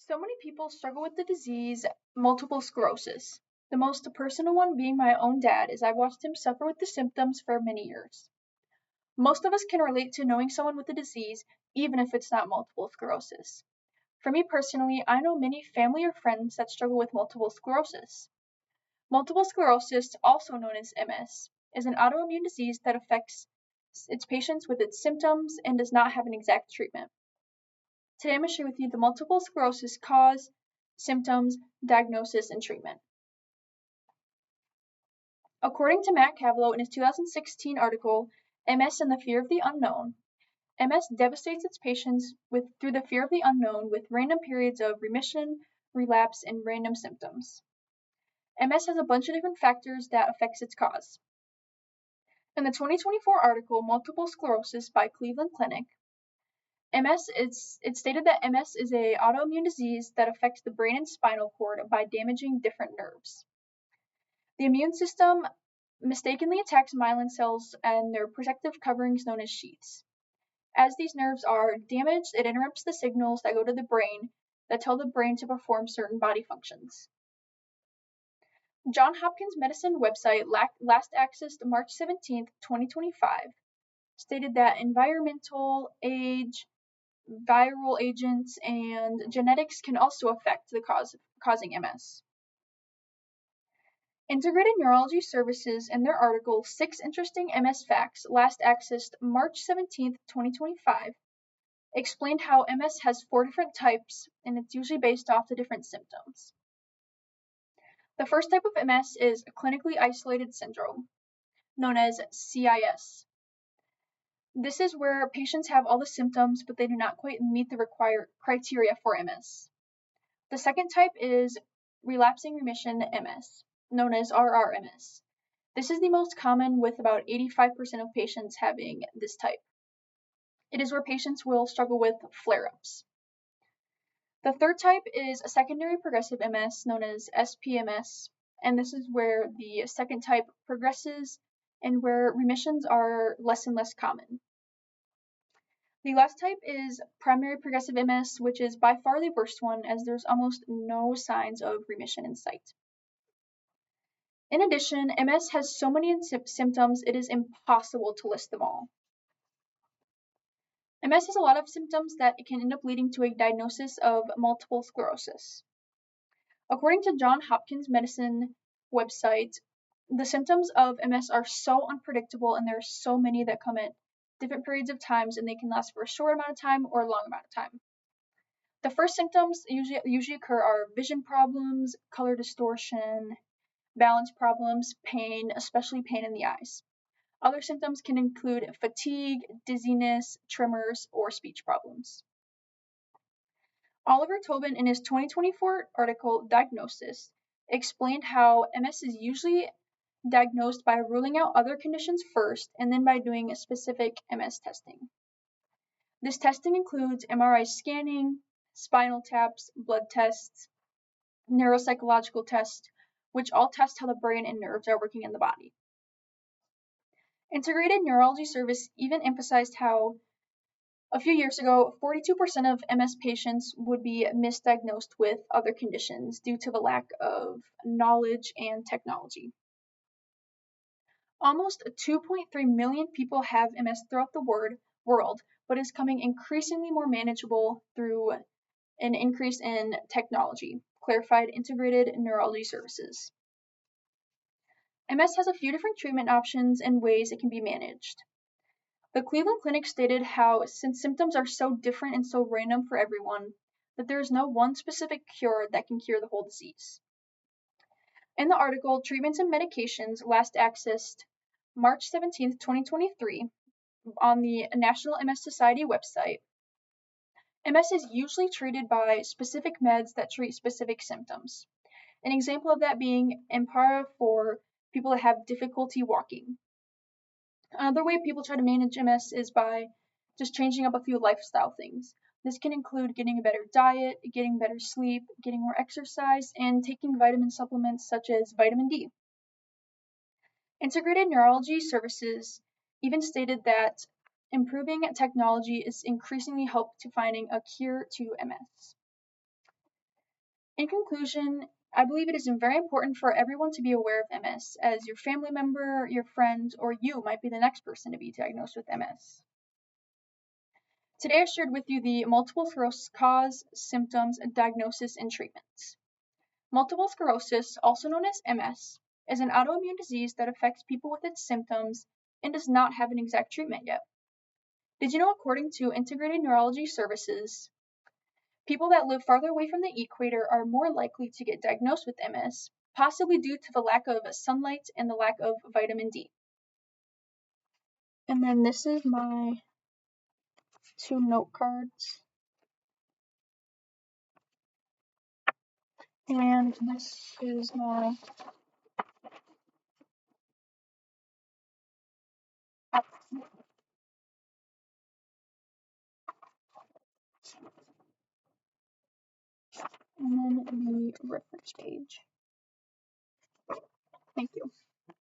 So many people struggle with the disease multiple sclerosis. The most personal one being my own dad, as I watched him suffer with the symptoms for many years. Most of us can relate to knowing someone with the disease, even if it's not multiple sclerosis. For me personally, I know many family or friends that struggle with multiple sclerosis. Multiple sclerosis, also known as MS, is an autoimmune disease that affects its patients with its symptoms and does not have an exact treatment. Today I'm going to share with you the multiple sclerosis cause, symptoms, diagnosis, and treatment. According to Matt Cavalo in his 2016 article, MS and the Fear of the Unknown, MS devastates its patients through the fear of the unknown with random periods of remission, relapse, and random symptoms. MS has a bunch of different factors that affects its cause. In the 2024 article, Multiple Sclerosis by Cleveland Clinic, it stated that MS is an autoimmune disease that affects the brain and spinal cord by damaging different nerves. The immune system mistakenly attacks myelin cells and their protective coverings known as sheaths. As these nerves are damaged, it interrupts the signals that go to the brain that tell the brain to perform certain body functions. Johns Hopkins Medicine website last accessed March 17, 2025, stated that environmental, age, viral agents, and genetics can also affect the causing MS. Integrated Neurology Services, in their article 6 Interesting MS Facts, last accessed March 17, 2025, explained how MS has 4 different types, and it's usually based off the different symptoms. The first type of MS is a clinically isolated syndrome, known as CIS. This is where patients have all the symptoms, but they do not quite meet the required criteria for MS. The second type is relapsing remission MS, known as RRMS. This is the most common, with about 85% of patients having this type. It is where patients will struggle with flare-ups. The third type is a secondary progressive MS, known as SPMS, and this is where the second type progresses and where remissions are less and less common. The last type is primary progressive MS, which is by far the worst one, as there's almost no signs of remission in sight. In addition, MS has so many symptoms, it is impossible to list them all. MS has a lot of symptoms that it can end up leading to a diagnosis of multiple sclerosis. According to Johns Hopkins Medicine website, the symptoms of MS are so unpredictable, and there are so many that come at different periods of times, and they can last for a short amount of time or a long amount of time. The first symptoms usually occur are vision problems, color distortion, balance problems, pain, especially pain in the eyes. Other symptoms can include fatigue, dizziness, tremors, or speech problems. Oliver Tobin, in his 2024 article, Diagnosis, explained how MS is usually diagnosed by ruling out other conditions first and then by doing a specific MS testing. This testing includes MRI scanning, spinal taps, blood tests, neuropsychological tests, which all test how the brain and nerves are working in the body. Integrated Neurology Service even emphasized how a few years ago, 42% of MS patients would be misdiagnosed with other conditions due to the lack of knowledge and technology. Almost 2.3 million people have MS throughout the world, but is becoming increasingly more manageable through an increase in technology, clarified Integrated Neurology Services. MS has a few different treatment options and ways it can be managed. The Cleveland Clinic stated how, since symptoms are so different and so random for everyone, that there is no one specific cure that can cure the whole disease. In the article, Treatments and Medications, last accessed March 17, 2023, on the National MS Society website, MS is usually treated by specific meds that treat specific symptoms. An example of that being Empara for people that have difficulty walking. Another way people try to manage MS is by just changing up a few lifestyle things. This can include getting a better diet, getting better sleep, getting more exercise, and taking vitamin supplements such as vitamin D. Integrated Neurology Services even stated that improving technology is increasingly helped to finding a cure to MS. In conclusion, I believe it is very important for everyone to be aware of MS, as your family member, your friend, or you might be the next person to be diagnosed with MS. Today I shared with you the multiple sclerosis cause, symptoms, diagnosis, and treatments. Multiple sclerosis, also known as MS, is an autoimmune disease that affects people with its symptoms and does not have an exact treatment yet. Did you know, according to Integrated Neurology Services, people that live farther away from the equator are more likely to get diagnosed with MS, possibly due to the lack of sunlight and the lack of vitamin D. And then this is my 2 note cards. And this is my and then the reference page. Thank you.